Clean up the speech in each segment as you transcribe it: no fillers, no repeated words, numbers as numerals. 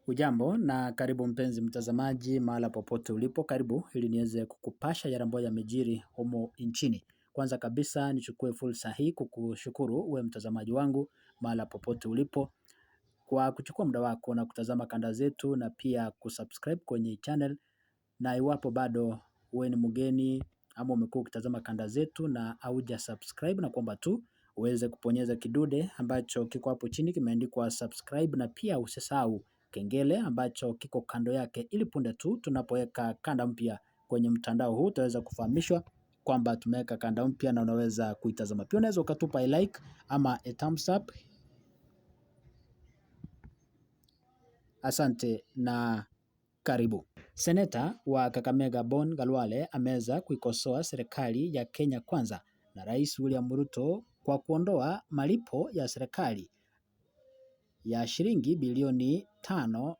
Ujambo na karibu mpenzi mtazamaji mahala popote ulipo, karibu ili niweze kukupasha yale ambayo yamejiri humo nchini. Kwanza kabisa nichukue fursa hii kukushukuru uwe mtazamaji wangu mahala popote ulipo kwa kuchukua muda wako na kutazama kanda zetu na pia kusubscribe kwenye channel, na iwapo bado uwe ni mgeni ama umekuwa ukitazama kanda zetu na hauja subscribe, na kwamba tu uweze kuponyeza kidude ambacho kiko hapo chini kimeandikwa subscribe, na pia usisahau kengele ambacho kiko kando yake, ili punde tu tunapoweka kanda mpya kwenye mtandao huu utaweza kufahamishwa kwamba tumeweka kanda mpya na unaweza kuitazama. Pia unaweza ukatupa a like ama a thumbs up. Asante na karibu. Seneta wa Kakamega Bon Galwale ameweza kuikosoa serikali ya Kenya Kwanza na Rais William Ruto kwa kuondoa malipo ya serikali ya shilingi bilioni 5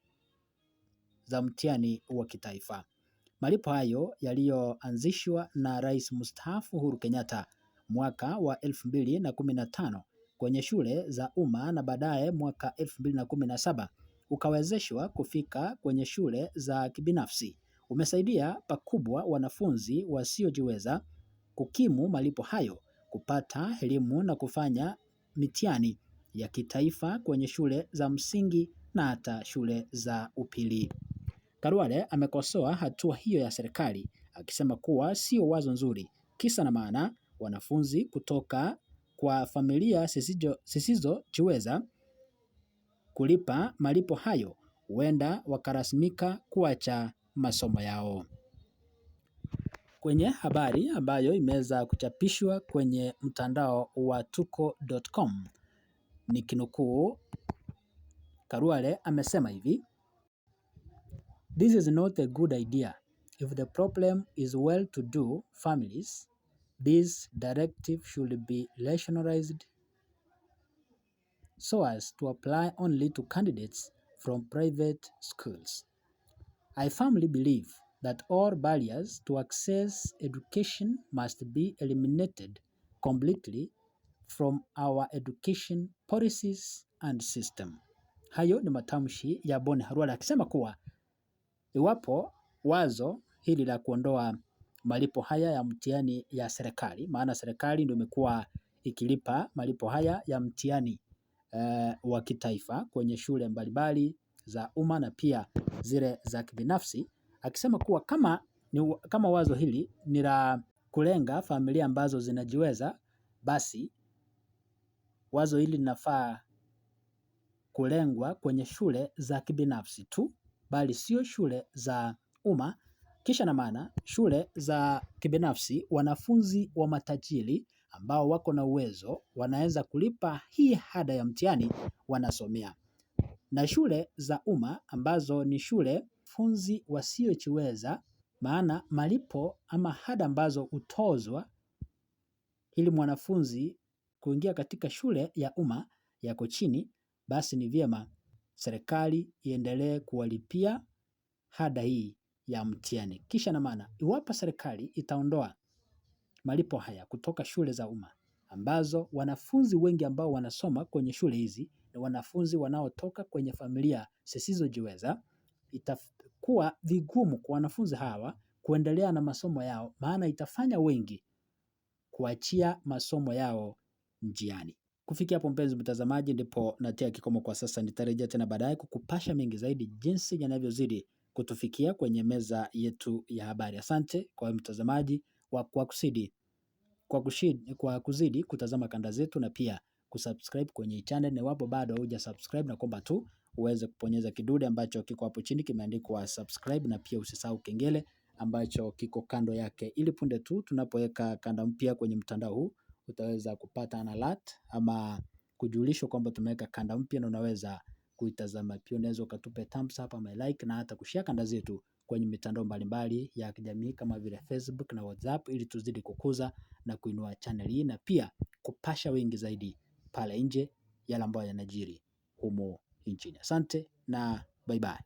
za mtihani wa kitaifa. Malipo hayo yaliyoanzishwa na Rais mstaafu Uhuru Kenyatta mwaka wa 2015 kwenye shule za umma na baadaye mwaka 2017 ukawezeshwa kufika kwenye shule za kibinafsi, umesaidia pakubwa wanafunzi wasiojiweza kukimu malipo hayo, kupata elimu na kufanya mitihani ya kitaifa kwenye shule za msingi na hata shule za upili. Karwale amekosoa hatua hiyo ya serikali akisema kuwa sio wazo nzuri, kisa na maana wanafunzi kutoka kwa familia zisizojiweza kulipa malipo hayo huenda wakarasmika kuacha masomo yao. Kwenye habari ambayo imeweza kuchapishwa kwenye mtandao wa tuko.com, nikinukuu, Karwale amesema hivi: "This is not a good idea. If the problem is well-to-do families, this directive should be rationalized so as to apply only to candidates from private schools. I firmly believe that all barriers to access education must be eliminated completely from our education policies and system." Hayo ni matamshi ya Bon Khalwale akisema kuwa iwapo wazo hili la kuondoa malipo haya ya mtihani ya serikali, maana serikali ndio imekuwa ikilipa malipo haya ya mtihani wa kitaifa kwenye shule mbalimbali za umma na pia zile za kibinafsi, akisema kuwa kama wazo hili ni la kulenga familia ambazo zinajiweza, basi wazo hili linafaa kulengwa kwenye shule za kibinafsi tu, bali sio shule za umma. Kisha na maana shule za kibinafsi, wanafunzi wa matajiri ambao wako na uwezo wanaweza kulipa hii ada ya mtihani wanasomea, na shule za umma ambazo ni shule funzi wasiojiweza, maana malipo ama ada ambazo hutozwa ili mwanafunzi kuingia katika shule ya umma yako chini, basi ni vyema serikali iendelee kuwalipia ada hii ya mtihani. Kisha na maana iwapo serikali itaondoa malipo haya kutoka shule za umma ambazo wanafunzi wengi ambao wanasoma kwenye shule hizi ni wanafunzi wanaotoka kwenye familia zisizojiweza, itakuwa vigumu kwa wanafunzi hawa kuendelea na masomo yao, maana itafanya wengi kuachia masomo yao njiani. Kufikia hapo mpenzi mtazamaji, ndipo natia kikomo kwa sasa. Nitarejea tena baadaye kukupasha mengi zaidi jinsi yanavyozidi kutufikia kwenye meza yetu ya habari. Asante kwa mtazamaji kwa kuzidi kutazama kanda zetu na pia kusubscribe kwenye channel, na iwapo bado huja subscribe, na kwamba tu uweze kuponyeza kidude ambacho kiko hapo chini kimeandikwa subscribe, na pia usisahau kengele ambacho kiko kando yake, ili punde tu tunapoweka kanda mpya kwenye mtandao huu utaweza kupata an alert ama kujulishwa kwamba tumeweka kanda mpya na unaweza kuitazama. Pia unaweza ukatupe thumbs up ama like na hata kushare kanda zetu kwenye mitandao mbalimbali ya kijamii kama vile Facebook na WhatsApp, ili tuzidi kukuza na kuinua channel hii na pia kupasha wengi zaidi pale nje yale ambayo yanajiri humo nchini. Asante na bye bye.